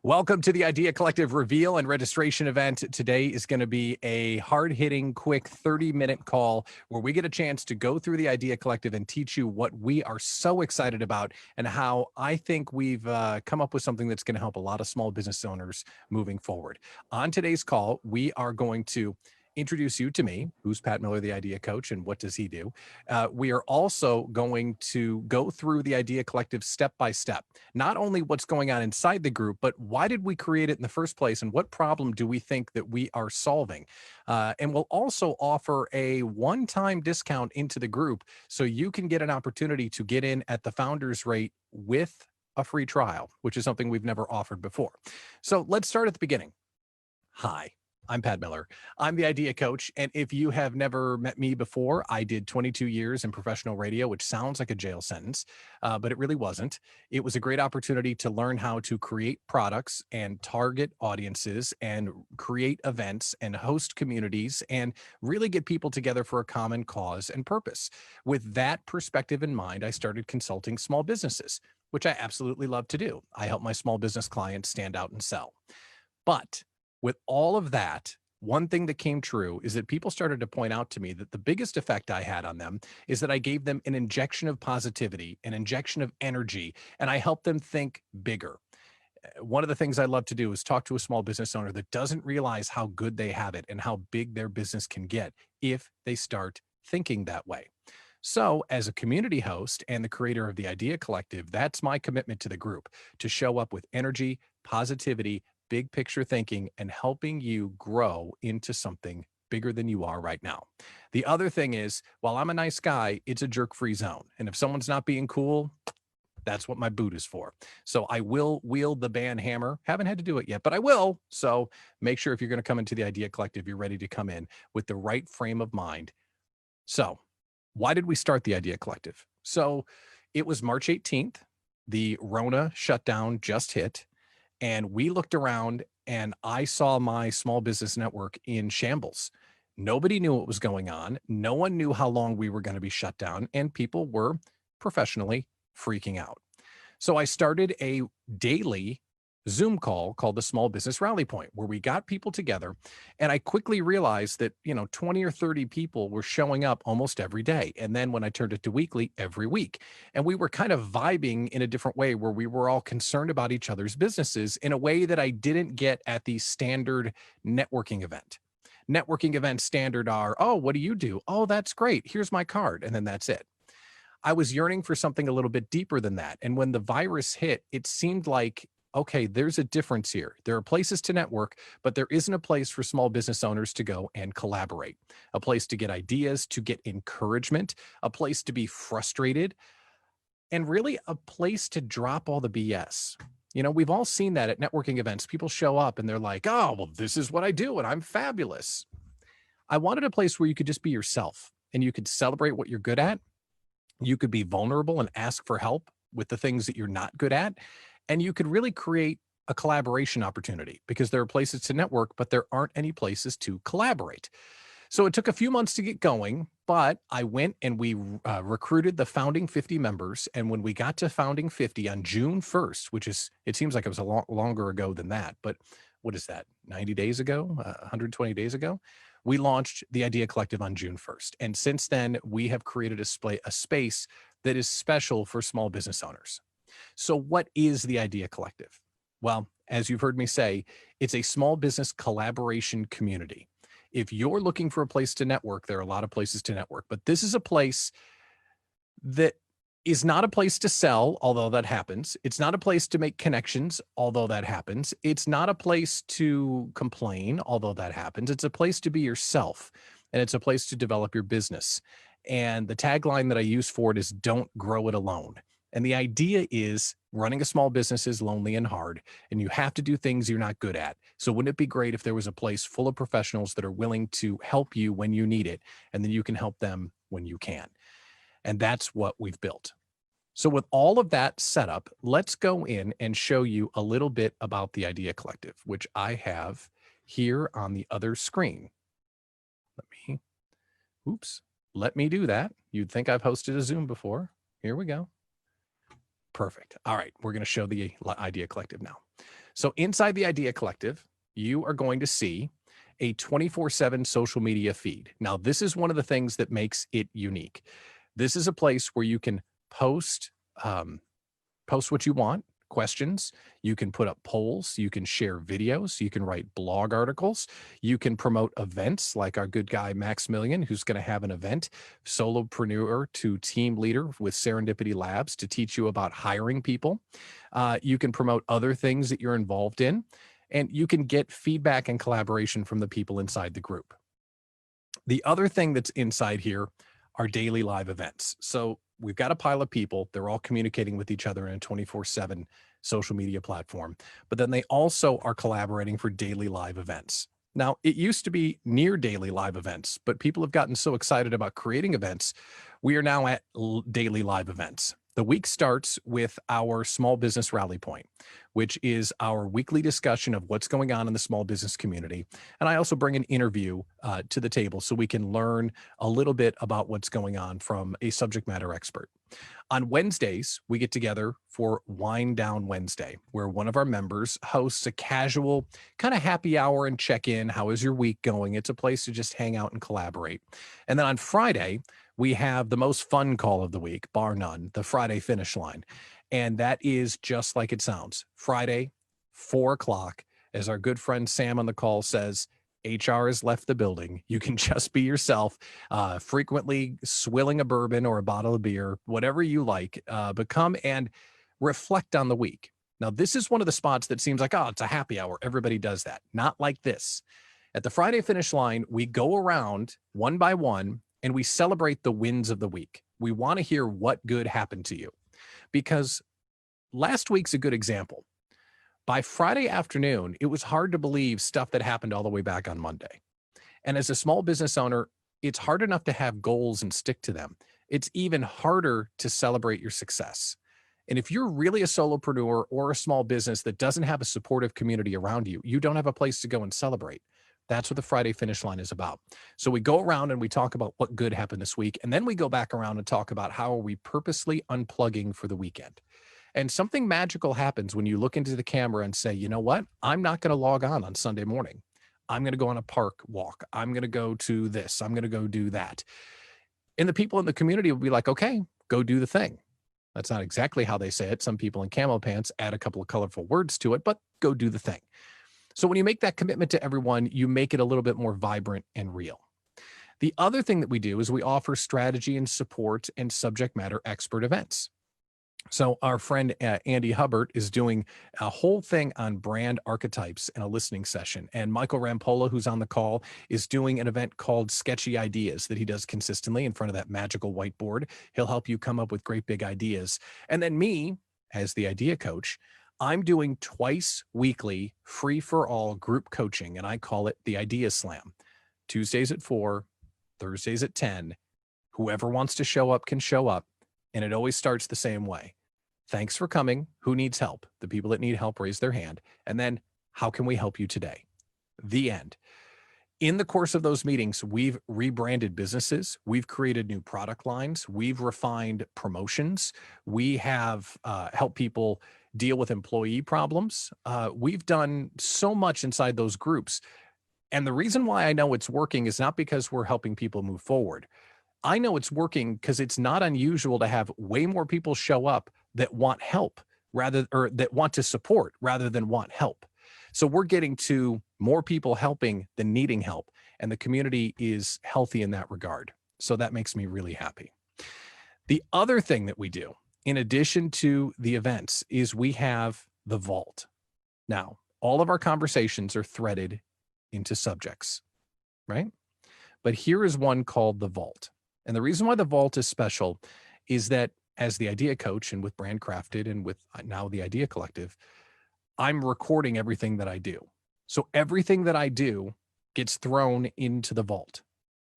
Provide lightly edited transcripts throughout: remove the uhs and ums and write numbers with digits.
Welcome to the Idea Collective reveal and registration event. Today is going to be a hard-hitting, quick 30-minute call where we get a chance to go through the Idea Collective and teach you what we are so excited about and how I think we've come up with something that's going to help a lot of small business owners moving forward. On today's call, we are going to introduce you to me, who's Pat Miller, the Idea Coach, and what does he do? We are also going to go through the Idea Collective step by step, not only what's going on inside the group, but why did we create it in the first place, and what problem do we think that we are solving? And we'll also offer a one-time discount into the group so you can get an opportunity to get in at the founder's rate with a free trial, which is something we've never offered before. So let's start at the beginning. Hi. I'm Pat Miller. I'm the Idea Coach. And if you have never met me before, I did 22 years in professional radio, which sounds like a jail sentence, but it really wasn't. It was a great opportunity to learn how to create products and target audiences and create events and host communities and really get people together for a common cause and purpose. With that perspective in mind, I started consulting small businesses, which I absolutely love to do. I help my small business clients stand out and sell. But with all of that, one thing that came true is that people started to point out to me that the biggest effect I had on them is that I gave them an injection of positivity, an injection of energy, and I helped them think bigger. One of the things I love to do is talk to a small business owner that doesn't realize how good they have it and how big their business can get if they start thinking that way. So as a community host and the creator of the Idea Collective, that's my commitment to the group, to show up with energy, positivity, big picture thinking, and helping you grow into something bigger than you are right now. The other thing is, while I'm a nice guy, it's a jerk-free zone. And if someone's not being cool, that's what my boot is for. So I will wield the band hammer. Haven't had to do it yet, but I will. So make sure if you're going to come into the Idea Collective, you're ready to come in with the right frame of mind. So why did we start the Idea Collective? So it was March 18th. The Rona shutdown just hit. And we looked around and I saw my small business network in shambles. Nobody knew what was going on. No one knew how long we were going to be shut down, and people were professionally freaking out. So I started a daily Zoom call called the Small Business Rally Point, where we got people together. And I quickly realized that, 20 or 30 people were showing up almost every day. And then when I turned it to weekly, every week. And we were kind of vibing in a different way where we were all concerned about each other's businesses in a way that I didn't get at the standard networking event. Networking events standard are, oh, what do you do? Oh, that's great. Here's my card. And then that's it. I was yearning for something a little bit deeper than that. And when the virus hit, it seemed like, okay, there's a difference here. There are places to network, but there isn't a place for small business owners to go and collaborate, a place to get ideas, to get encouragement, a place to be frustrated, and really a place to drop all the BS. We've all seen that at networking events. People show up and they're like, oh, well, this is what I do and I'm fabulous. I wanted a place where you could just be yourself and you could celebrate what you're good at. You could be vulnerable and ask for help with the things that you're not good at. And you could really create a collaboration opportunity because there are places to network, but there aren't any places to collaborate. So it took a few months to get going, but I went and we recruited the founding 50 members. And when we got to founding 50 on June 1st, which is, it seems like it was a lot longer ago than that, but what is that, 90 days ago, 120 days ago? We launched the Idea Collective on June 1st. And since then, we have created a space that is special for small business owners. So what is the Idea Collective? Well, as you've heard me say, it's a small business collaboration community. If you're looking for a place to network, there are a lot of places to network, but this is a place that is not a place to sell, although that happens. It's not a place to make connections, although that happens. It's not a place to complain, although that happens. It's a place to be yourself, and it's a place to develop your business. And the tagline that I use for it is don't grow it alone. And the idea is running a small business is lonely and hard, and you have to do things you're not good at. So wouldn't it be great if there was a place full of professionals that are willing to help you when you need it, and then you can help them when you can? And that's what we've built. So with all of that set up, let's go in and show you a little bit about the Idea Collective, which I have here on the other screen. Let me do that. You'd think I've hosted a Zoom before. Here we go. Perfect. All right, we're going to show the Idea Collective now. So inside the Idea Collective, you are going to see a 24/7 social media feed. Now, this is one of the things that makes it unique. This is a place where you can post, post what you want, questions. You can put up polls. You can share videos. You can write blog articles. You can promote events like our good guy, Maximilian, who's going to have an event, solopreneur to team leader with Serendipity Labs to teach you about hiring people. You can promote other things that you're involved in, and you can get feedback and collaboration from the people inside the group. The other thing that's inside here are daily live events. So we've got a pile of people. They're all communicating with each other in a 24/7 social media platform, but then they also are collaborating for daily live events. Now, it used to be near daily live events, but people have gotten so excited about creating events. We are now at daily live events. The week starts with our small business rally point, which is our weekly discussion of what's going on in the small business community. And I also bring an interview to the table so we can learn a little bit about what's going on from a subject matter expert. On Wednesdays, we get together for Wind Down Wednesday, where one of our members hosts a casual kind of happy hour and check in. How is your week going? It's a place to just hang out and collaborate. And then on Friday, we have the most fun call of the week, bar none, the Friday finish line. And that is just like it sounds. Friday, 4 o'clock, as our good friend Sam on the call says, HR has left the building. You can just be yourself, frequently swilling a bourbon or a bottle of beer, whatever you like, but come and reflect on the week. Now, this is one of the spots that seems like, oh, it's a happy hour. Everybody does that. Not like this. At the Friday finish line, we go around one by one and we celebrate the wins of the week. We want to hear what good happened to you, because last week's a good example. By Friday afternoon, it was hard to believe stuff that happened all the way back on Monday. And as a small business owner, it's hard enough to have goals and stick to them. It's even harder to celebrate your success. And if you're really a solopreneur or a small business that doesn't have a supportive community around you, you don't have a place to go and celebrate. That's what the Friday finish line is about. So we go around and we talk about what good happened this week. And then we go back around and talk about how are we purposely unplugging for the weekend. And something magical happens when you look into the camera and say, you know what? I'm not going to log on Sunday morning. I'm going to go on a park walk. I'm going to go to this. I'm going to go do that. And the people in the community will be like, okay, go do the thing. That's not exactly how they say it. Some people in camo pants add a couple of colorful words to it, but go do the thing. So when you make that commitment to everyone, you make it a little bit more vibrant and real. The other thing that we do is we offer strategy and support and subject matter expert events. So our friend Andy Hubbard is doing a whole thing on brand archetypes in a listening session. And Michael Rampolla, who's on the call, is doing an event called Sketchy Ideas that he does consistently in front of that magical whiteboard. He'll help you come up with great big ideas. And then me, as the idea coach, I'm doing twice weekly free for all group coaching, and I call it the Idea Slam. Tuesdays at 4, Thursdays at 10. Whoever wants to show up can show up. And it always starts the same way. Thanks for coming. Who needs help? The people that need help raise their hand. And then, how can we help you today? The end. In the course of those meetings, we've rebranded businesses. We've created new product lines. We've refined promotions. We have helped people deal with employee problems. We've done so much inside those groups. And the reason why I know it's working is not because we're helping people move forward. I know it's working because it's not unusual to have way more people show up that want help or that want to support rather than want help. So we're getting to more people helping than needing help, and the community is healthy in that regard. So that makes me really happy. The other thing that we do, in addition to the events, is we have the vault. Now, all of our conversations are threaded into subjects, right? But here is one called the vault. And the reason why the vault is special is that as the idea coach and with Brand Crafted and with now the Idea Collective, I'm recording everything that I do. So everything that I do gets thrown into the vault.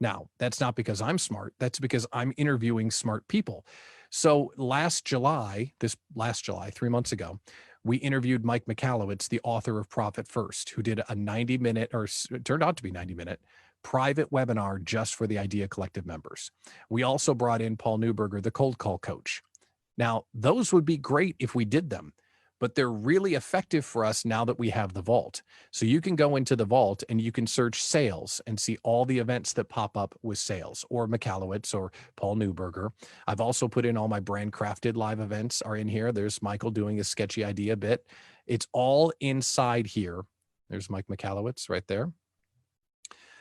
Now, that's not because I'm smart. That's because I'm interviewing smart people. So last July, 3 months ago, we interviewed Mike Michalowicz, the author of Profit First, who did a 90-minute, or it turned out to be 90-minute, private webinar just for the Idea Collective members. We also brought in Paul Newberger, the cold call coach. Now, those would be great if we did them, but they're really effective for us now that we have the vault. So you can go into the vault and you can search sales and see all the events that pop up with sales, or Michalowicz or Paul Newberger. I've also put in all my brand crafted live events are in here. There's Michael doing a sketchy idea bit. It's all inside here. There's Mike Michalowicz right there.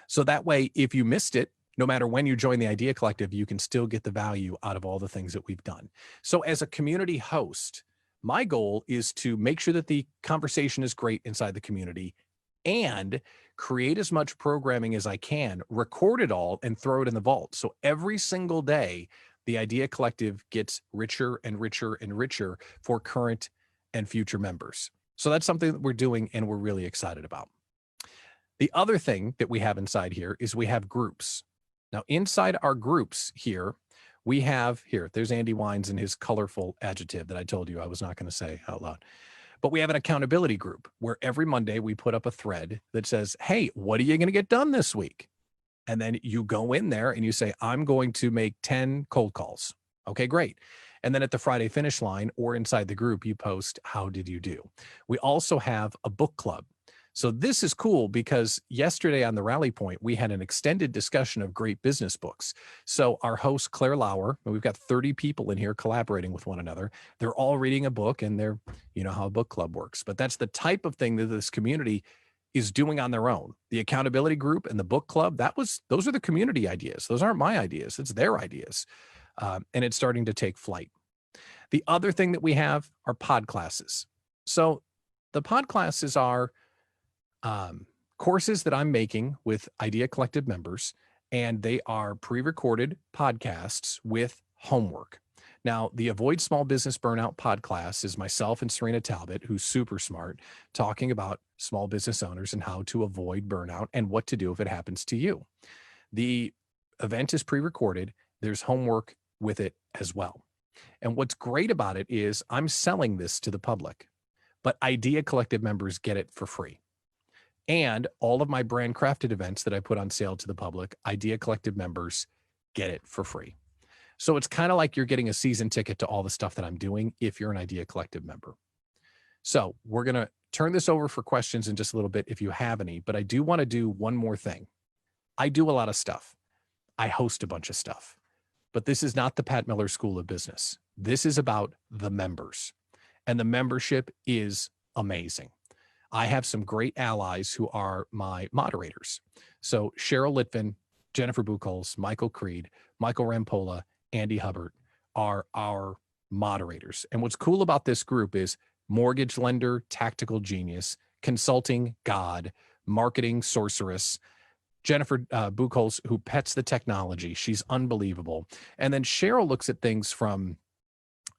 So that way, if you missed it, no matter when you join the Idea Collective, you can still get the value out of all the things that we've done. So as a community host, my goal is to make sure that the conversation is great inside the community and create as much programming as I can, record it all, and throw it in the vault. So every single day, the Idea Collective gets richer and richer and richer for current and future members. So that's something that we're doing and we're really excited about. The other thing that we have inside here is we have groups. Now, inside our groups here, we have here, there's Andy Wines and his colorful adjective that I told you I was not going to say out loud. But we have an accountability group where every Monday we put up a thread that says, hey, what are you going to get done this week? And then you go in there and you say, I'm going to make 10 cold calls. Okay, great. And then at the Friday finish line or inside the group, you post, how did you do? We also have a book club. So this is cool because yesterday on the Rally Point, we had an extended discussion of great business books. So our host, Claire Lauer, we've got 30 people in here collaborating with one another. They're all reading a book and they're, you know how a book club works. But that's the type of thing that this community is doing on their own. The accountability group and the book club, those are the community ideas. Those aren't my ideas. It's their ideas. And it's starting to take flight. The other thing that we have are pod classes. So the pod classes are courses that I'm making with Idea Collective members, and they are pre-recorded podcasts with homework. Now, the Avoid Small Business Burnout pod class is myself and Serena Talbot, who's super smart, talking about small business owners and how to avoid burnout and what to do if it happens to you. The event is pre-recorded. There's homework with it as well. And what's great about it is I'm selling this to the public, but Idea Collective members get it for free. And all of my brand crafted events that I put on sale to the public, Idea Collective members get it for free. So it's kind of like you're getting a season ticket to all the stuff that I'm doing if you're an Idea Collective member. So we're going to turn this over for questions in just a little bit if you have any, but I do want to do one more thing. I do a lot of stuff. I host a bunch of stuff, but this is not the Pat Miller School of Business. This is about the members, and the membership is amazing. I have some great allies who are my moderators. So Cheryl Litvin, Jennifer Buchholz, Michael Creed, Michael Rampola, Andy Hubbard are our moderators. And what's cool about this group is mortgage lender, tactical genius, consulting god, marketing sorceress, Jennifer Buchholz, who pets the technology. She's unbelievable. And then Cheryl looks at things from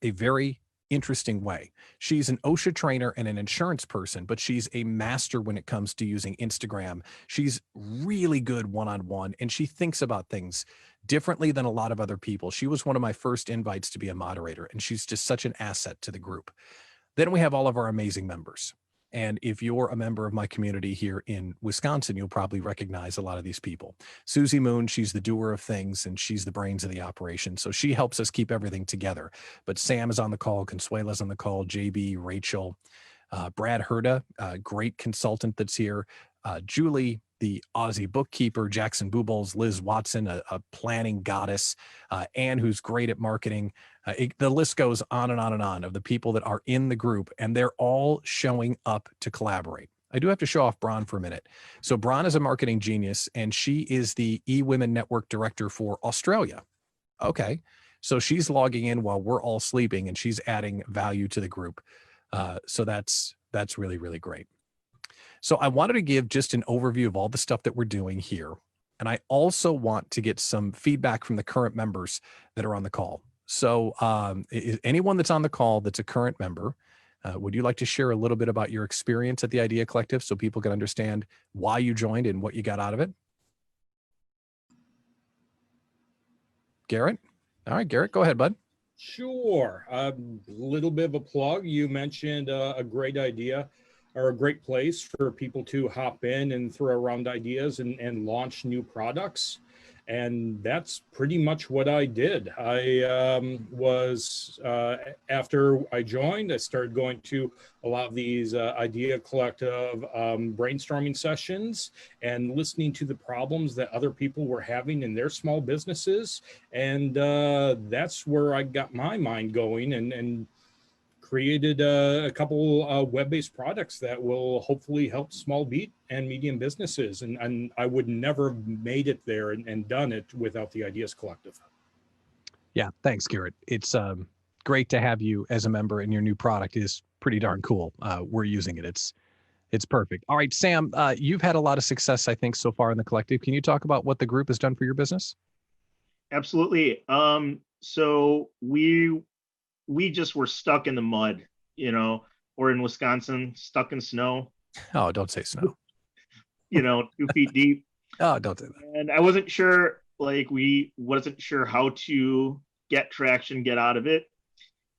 a very interesting way. She's an OSHA trainer and an insurance person, but she's a master when it comes to using Instagram. She's really good one-on-one, and she thinks about things differently than a lot of other people. She was one of my first invites to be a moderator, and she's just such an asset to the group. Then we have all of our amazing members. And if you're a member of my community here in Wisconsin, you'll probably recognize a lot of these people. Susie Moon, she's the doer of things, and she's the brains of the operation. So she helps us keep everything together. But Sam is on the call, Consuela's on the call, JB, Rachel, Brad Herda, great consultant that's here, Julie, the Aussie bookkeeper, Jackson Bubolz, Liz Watson, a planning goddess, Anne, who's great at marketing. The list goes on and on and on of the people that are in the group, and they're all showing up to collaborate. I do have to show off Bron for a minute. So Bron is a marketing genius, and she is the eWomen Network Director for Australia. Okay. So she's logging in while we're all sleeping, and she's adding value to the group. So that's really, really great. So I wanted to give just an overview of all the stuff that we're doing here. And I also want to get some feedback from the current members that are on the call. So anyone that's on the call that's a current member, would you like to share a little bit about your experience at the Idea Collective so people can understand why you joined and what you got out of it? Garrett? All right, Garrett, go ahead, bud. Sure. A little bit of a plug. You mentioned a great idea or a great place for people to hop in and throw around ideas and launch new products. And that's pretty much what I did. I after I joined, I started going to a lot of these idea collective brainstorming sessions and listening to the problems that other people were having in their small businesses. And that's where I got my mind going and created a couple web-based products that will hopefully help small and medium businesses. And I would never have made it there and done it without the Ideas Collective. Yeah, thanks, Garrett. It's great to have you as a member, and your new product is pretty darn cool. We're using it. It's perfect. All right, Sam, you've had a lot of success, I think, so far in the collective. Can you talk about what the group has done for your business? Absolutely. So we just were stuck in the mud, or in Wisconsin, stuck in snow. Oh, don't say snow. 2 feet deep. Oh, don't say that. And I wasn't sure, we wasn't sure how to get traction, get out of it.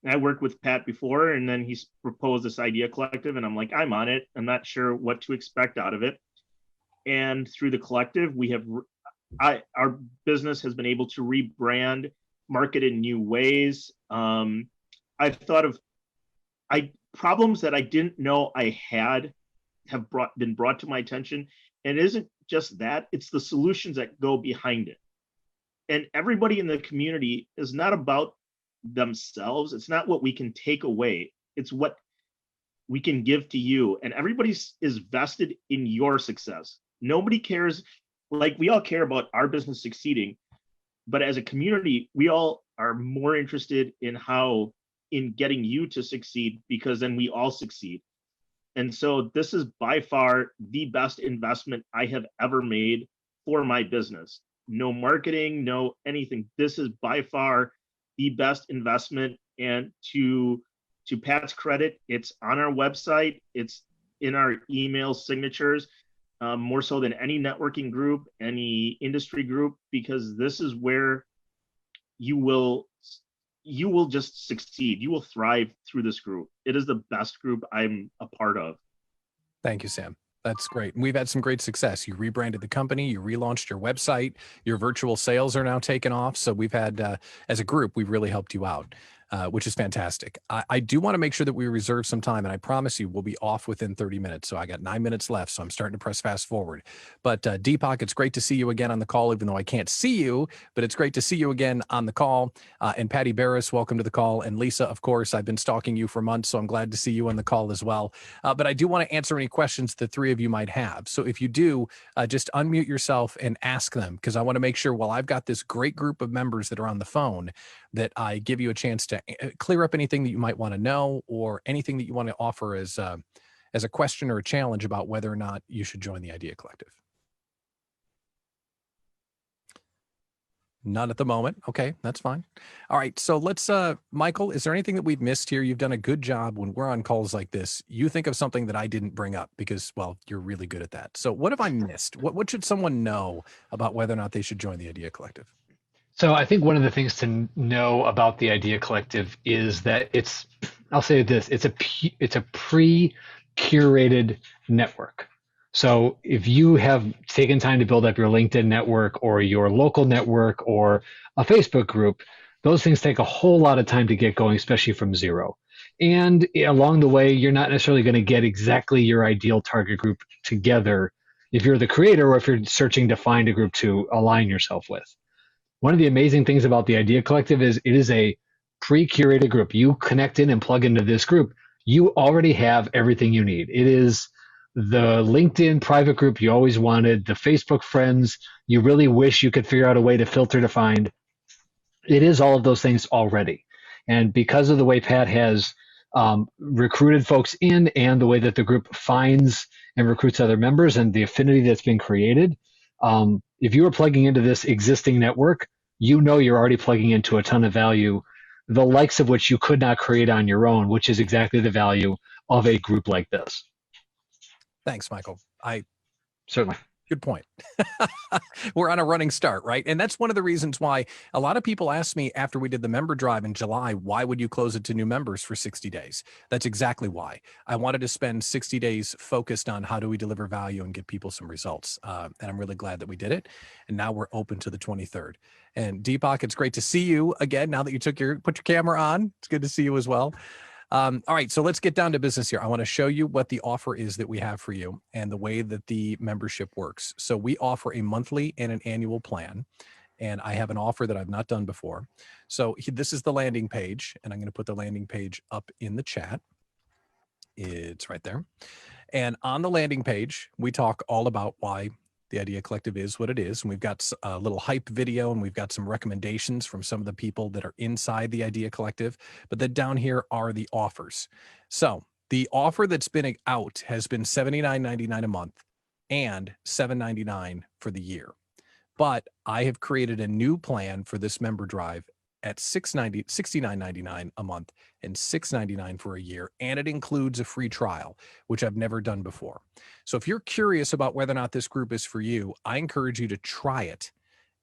And I worked with Pat before, and then he proposed this idea collective, and I'm like, I'm on it. I'm not sure what to expect out of it. And through the collective, our business has been able to rebrand, market in new ways. I've thought of problems that I didn't know I had have been brought to my attention. And it isn't just that, it's the solutions that go behind it. And everybody in the community is not about themselves. It's not what we can take away. It's what we can give to you. And everybody is vested in your success. Nobody cares. We all care about our business succeeding, but as a community, we all are more interested in getting you to succeed, because then we all succeed. And so this is by far the best investment I have ever made for my business. No marketing, no anything. This is by far the best investment. And to Pat's credit, it's on our website. It's in our email signatures, more so than any networking group, any industry group, because this is where you will just succeed. You will thrive through this group. It is the best group I'm a part of. Thank you, Sam. That's great. And we've had some great success. You rebranded the company, you relaunched your website, your virtual sales are now taking off. So we've had, as a group, we've really helped you out, which is fantastic. I do want to make sure that we reserve some time, and I promise you we'll be off within 30 minutes. So I got 9 minutes left, so I'm starting to press fast forward. But Deepak, it's great to see you again on the call, even though I can't see you, but it's great to see you again on the call. And Patty Barris, welcome to the call. And Lisa, of course, I've been stalking you for months, so I'm glad to see you on the call as well. But I do want to answer any questions the three of you might have. So if you do, just unmute yourself and ask them, because I want to make sure while I've got this great group of members that are on the phone, that I give you a chance to clear up anything that you might want to know, or anything that you want to offer as a question or a challenge about whether or not you should join the Idea Collective. None at the moment. Okay, that's fine. All right, so let's, Michael, is there anything that we've missed here? You've done a good job when we're on calls like this. You think of something that I didn't bring up because, well, you're really good at that. So what have I missed? What should someone know about whether or not they should join the Idea Collective? So I think one of the things to know about the Idea Collective is that I'll say this, it's a pre-curated network. So if you have taken time to build up your LinkedIn network or your local network or a Facebook group, those things take a whole lot of time to get going, especially from zero. And along the way, you're not necessarily going to get exactly your ideal target group together if you're the creator or if you're searching to find a group to align yourself with. One of the amazing things about the Idea Collective is it is a pre-curated group. You connect in and plug into this group. You already have everything you need. It is the LinkedIn private group you always wanted, the Facebook friends you really wish you could figure out a way to filter to find. It is all of those things already. And because of the way Pat has recruited folks in, and the way that the group finds and recruits other members, and the affinity that's been created, if you are plugging into this existing network, you're already plugging into a ton of value, the likes of which you could not create on your own, which is exactly the value of a group like this. Thanks, Michael. Certainly. Good point. We're on a running start, right? And that's one of the reasons why a lot of people ask me after we did the member drive in July, why would you close it to new members for 60 days? That's exactly why. I wanted to spend 60 days focused on how do we deliver value and get people some results. And I'm really glad that we did it. And now we're open to the 23rd. And Deepak, it's great to see you again. Now that you put your camera on, it's good to see you as well. All right, so let's get down to business here. I want to show you what the offer is that we have for you and the way that the membership works. So we offer a monthly and an annual plan, and I have an offer that I've not done before. So this is the landing page, and I'm going to put the landing page up in the chat. It's right there. And on the landing page, we talk all about why the Idea Collective is what it is. And we've got a little hype video, and we've got some recommendations from some of the people that are inside the Idea Collective. But then down here are the offers. So the offer that's been out has been $79.99 a month and $7.99 for the year. But I have created a new plan for this member drive at $69.99 a month and $6.99 for a year. And it includes a free trial, which I've never done before. So if you're curious about whether or not this group is for you, I encourage you to try it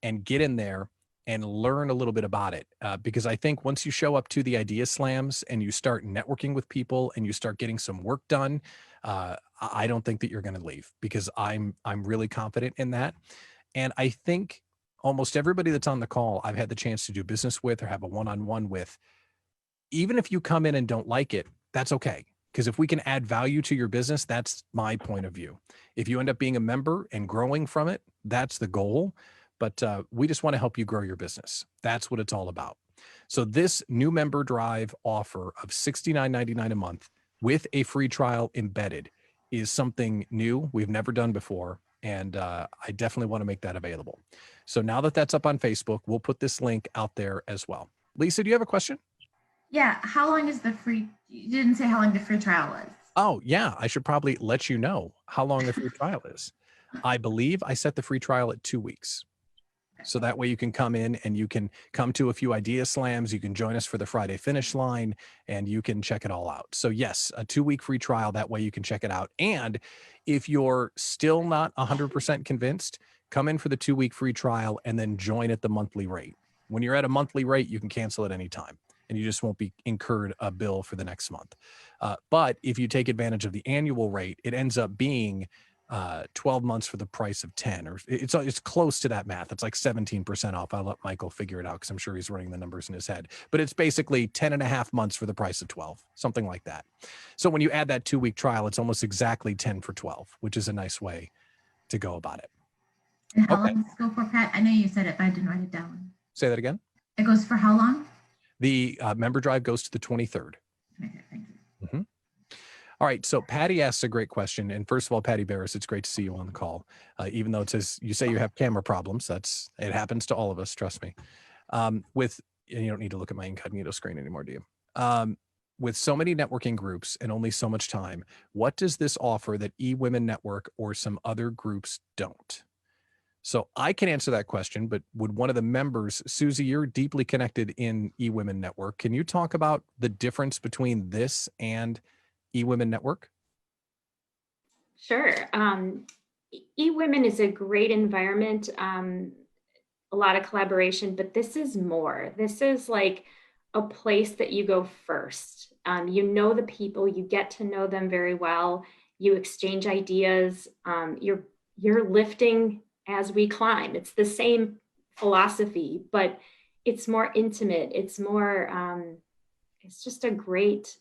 and get in there and learn a little bit about it. Because I think once you show up to the Idea Slams and you start networking with people and you start getting some work done, I don't think that you're going to leave, because I'm really confident in that. And I think almost everybody that's on the call, I've had the chance to do business with or have a one-on-one with. Even if you come in and don't like it, that's okay. Because if we can add value to your business, that's my point of view. If you end up being a member and growing from it, that's the goal. But we just want to help you grow your business. That's what it's all about. So this new member drive offer of $69.99 a month with a free trial embedded is something new we've never done before. And I definitely want to make that available. So now that that's up on Facebook, we'll put this link out there as well. Lisa, do you have a question? Yeah. How long is the free? You didn't say how long the free trial was. Oh, yeah. I should probably let you know how long the free trial is. I believe I set the free trial at 2 weeks. So that way you can come in and you can come to a few Idea Slams. You can join us for the Friday finish line and you can check it all out. So yes, a 2-week free trial. That way you can check it out. And if you're still not 100% convinced, come in for the 2-week free trial and then join at the monthly rate. When you're at a monthly rate, you can cancel at any time and you just won't be incurred a bill for the next month. But if you take advantage of the annual rate, it ends up being 12 months for the price of 10, or it's close to that math. It's like 17% off. I'll let Michael figure it out because I'm sure he's running the numbers in his head, but it's basically 10 and a half months for the price of 12, something like that. So when you add that 2-week trial, it's almost exactly 10 for 12, which is a nice way to go about it. And how long does it go for, Pat? I know you said it, but I didn't write it down. Say that again. It goes for how long? The member drive goes to the 23rd. Okay, thank you. Mm-hmm. All right. So Patty asks a great question. And first of all, Patty Barris, it's great to see you on the call. Even though it says you say you have camera problems, it happens to all of us. Trust me. You don't need to look at my incognito screen anymore, do you? With so many networking groups and only so much time, what does this offer that eWomen Network or some other groups don't? So I can answer that question, but would one of the members, Susie, you're deeply connected in eWomen Network. Can you talk about the difference between this and eWomen Network? Sure. eWomen is a great environment, a lot of collaboration, but this is more. This is like a place that you go first. You know the people, you get to know them very well. You exchange ideas. You're lifting as we climb. It's the same philosophy, but it's more intimate. It's more. It's just a great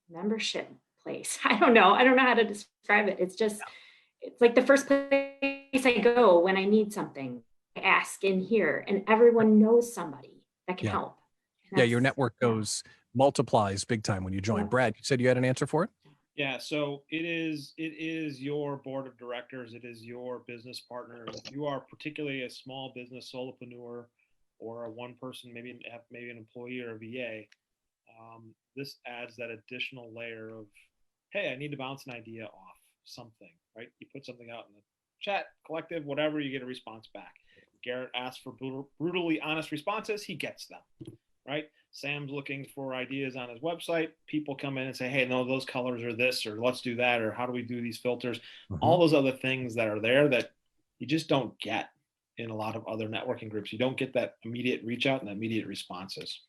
membership place. I don't know how to describe it. It's like the first place I go when I need something. I ask in here, and everyone knows somebody that can help. Yeah, your network multiplies big time when you join. Yeah. Brad, you said you had an answer for it? Yeah, so it is your board of directors, it is your business partners. If you are particularly a small business solopreneur or a one person, maybe an employee or a VA, this adds that additional layer of, hey, I need to bounce an idea off something, right? You put something out in the chat, collective, whatever, you get a response back. Garrett asks for brutally honest responses, he gets them, right? Sam's looking for ideas on his website. People come in and say, hey, no, those colors are this, or let's do that, or how do we do these filters? Mm-hmm. All those other things that are there that you just don't get in a lot of other networking groups. You don't get that immediate reach out and immediate responses.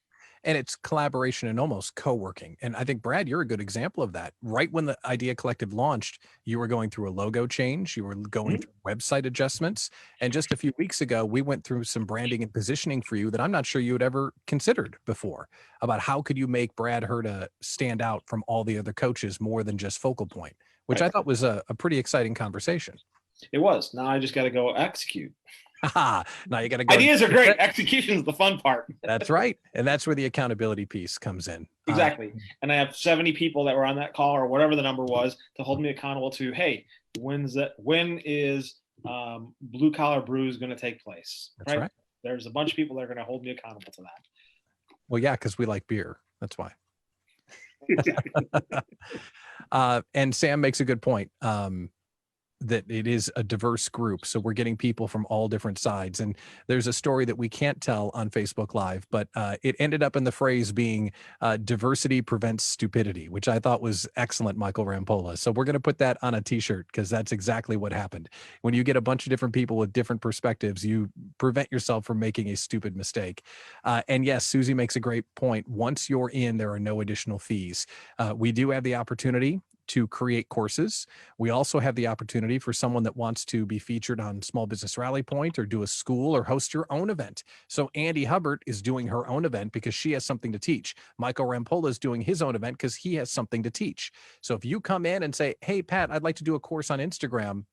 And it's collaboration and almost co-working. And I think, Brad, you're a good example of that. Right when the Idea Collective launched, you were going through a logo change, you were going through website adjustments. And just a few weeks ago, we went through some branding and positioning for you that I'm not sure you had ever considered before, about how could you make Brad Herta stand out from all the other coaches more than just focal point, which I thought was a pretty exciting conversation. It was. Now I just got to go execute. Now you got to go. Ideas are great. Execution is the fun part. That's right. And that's where the accountability piece comes in. Exactly. And I have 70 people that were on that call or whatever the number was to hold me accountable to, hey, when is Blue Collar Brews going to take place? That's right. There's a bunch of people that are going to hold me accountable to that. Well, yeah, because we like beer. That's why. And Sam makes a good point. That it is a diverse group. So we're getting people from all different sides. And there's a story that we can't tell on Facebook Live, but it ended up in the phrase being diversity prevents stupidity, which I thought was excellent, Michael Rampolla. So we're going to put that on a t-shirt because that's exactly what happened. When you get a bunch of different people with different perspectives, you prevent yourself from making a stupid mistake. And yes, Susie makes a great point. Once you're in, there are no additional fees. We do have the opportunity to create courses. We also have the opportunity for someone that wants to be featured on Small Business Rally Point or do a school or host your own event. So Andy Hubbard is doing her own event because she has something to teach. Michael Rampolla is doing his own event because he has something to teach. So if you come in and say, hey, Pat, I'd like to do a course on Instagram,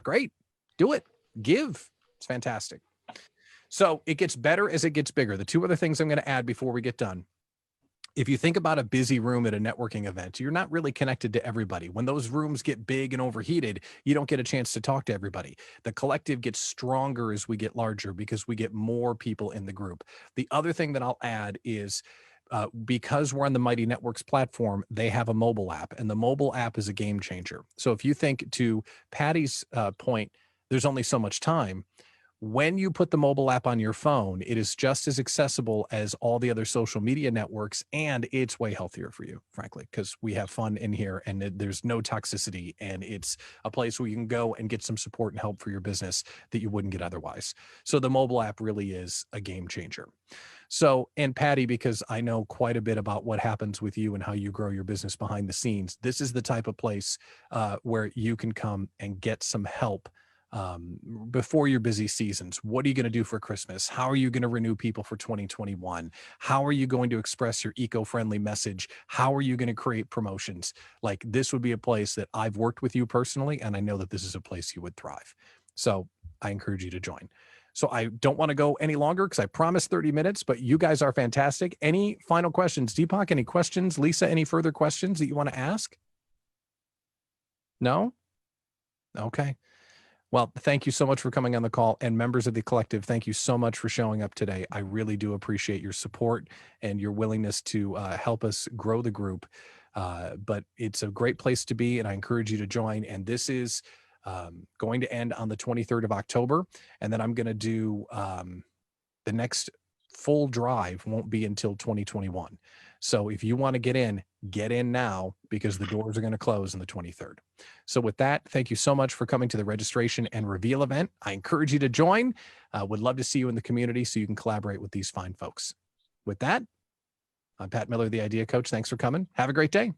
great, do it, give. It's fantastic. So it gets better as it gets bigger. The two other things I'm going to add before we get done. If you think about a busy room at a networking event, you're not really connected to everybody. When those rooms get big and overheated, you don't get a chance to talk to everybody. The collective gets stronger as we get larger because we get more people in the group. The other thing that I'll add is because we're on the Mighty Networks platform, they have a mobile app, and the mobile app is a game changer. So if you think, to Patty's point, there's only so much time. When you put the mobile app on your phone, it is just as accessible as all the other social media networks, and it's way healthier for you, frankly, because we have fun in here and there's no toxicity, and it's a place where you can go and get some support and help for your business that you wouldn't get otherwise. So the mobile app really is a game changer. So, and Patty, because I know quite a bit about what happens with you and how you grow your business behind the scenes, this is the type of place where you can come and get some help before your busy seasons. What are you going to do for Christmas? How are you going to renew people for 2021? How are you going to express your eco-friendly message? How are you going to create promotions? Like, this would be a place that I've worked with you personally, and I know that this is a place you would thrive. So I encourage you to join. So I don't want to go any longer because I promised 30 minutes, but you guys are fantastic. Any final questions? Deepak, any questions? Lisa, any further questions that you want to ask? No? Okay. Well, thank you so much for coming on the call, and members of the collective, thank you so much for showing up today. I really do appreciate your support and your willingness to help us grow the group. But it's a great place to be, and I encourage you to join. And this is going to end on the 23rd of October. And then I'm going to do the next full drive won't be until 2021. So if you want to get in now, because the doors are going to close on the 23rd. So with that, thank you so much for coming to the registration and reveal event. I encourage you to join. Would love to see you in the community so you can collaborate with these fine folks. With that, I'm Pat Miller, the Idea Coach. Thanks for coming. Have a great day.